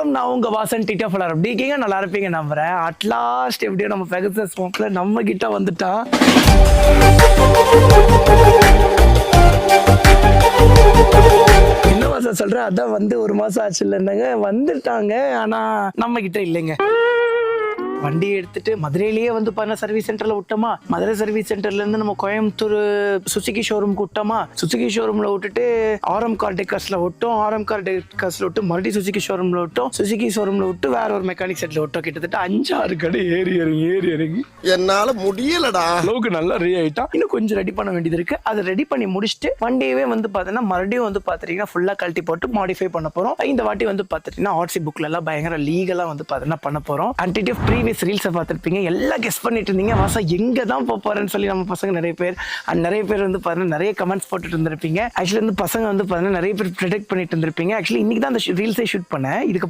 நான் உங்க வாசன் டிட்டா ஃபுல்லா எப்படி இருக்கீங்க? நல்லா இருப்பீங்க நம்புறேன். அட்லாஸ்ட் எப்படியோ நம்ம பெகசஸ் ஸ்மோக்ல நம்ம கிட்ட வந்துட்டா. என்ன மாசம் சொல்றேன், அதான் வந்து ஒரு மாசம் ஆச்சு இல்லைன்னாங்க, வந்துட்டாங்க. ஆனா நம்ம கிட்ட இல்லைங்க. வண்டியை எடுத்துட்டு மதுரையிலேயே வந்து பாருங்க சர்வீஸ் சென்டர்ல விட்டோமா, மதுரை சர்வீஸ் சென்டர்ல இருந்து நம்ம கோயம்புத்தூர் சுசுகி ஷோரூம்க்கு விட்டோமா, சுசுகி ஷோரூம்ல விட்டுட்டு ஆர்எம் கார் டெக்கர்ஸ்ல விட்டோம், ஆர்எம் கார் டெக்கர்ஸ்ல விட்டு மறுபடியும் சுசுகி ஷோரூம்ல விட்டோம், சுசுகி ஷோரூம்ல விட்டு வேற ஒரு மெக்கானிக் செட்ல விட்டோம். கிட்டத்தட்ட 5-6 கடை ஏறி இறங்கி என்னால முடியலடா. அளவுக்கு நல்லா ரெடி ஆயிட்டா. இன்னும் கொஞ்சம் ரெடி பண்ண வேண்டியது இருக்கு. அதை ரெடி பண்ணி முடிச்சுட்டு வண்டியவே வந்து பாத்தீங்கன்னா மறுபடியும் வந்து பாத்தீங்கன்னா ஃபுல்லா கழட்டி போட்டு மாடிஃபை பண்ண போறோம். இந்த வாட்டி வந்து பாத்தீங்கன்னா ஆர்சி புக்ல எல்லாம் பயங்கர லீகலா வந்து பாத்தீங்கன்னா பண்ண போறோம். அன்டிட்டிவ் ப்ரீவியஸ் ரீல்ஸை பார்த்துருப்பீங்க, எல்லாம் கெஸ் பண்ணிட்டு இருந்தீங்க வாசா எங்க தான் போறேன்னு சொல்லி. நம்ம பசங்க நிறைய பேர் வந்து பாத்தீங்கன்னா நிறைய கமெண்ட்ஸ் போட்டுட்டு இருந்திருப்பீங்க. ஆக்சுவலி வந்து பசங்க வந்து பாத்தீங்கன்னா நிறைய பேர் ப்ரெடிக்ட் பண்ணிட்டு இருந்திருப்பீங்க. ஆக்சுவலி இன்னைக்கு தான் அந்த ரீல்ஸை ஷூட் பண்ணேன். இதுக்கு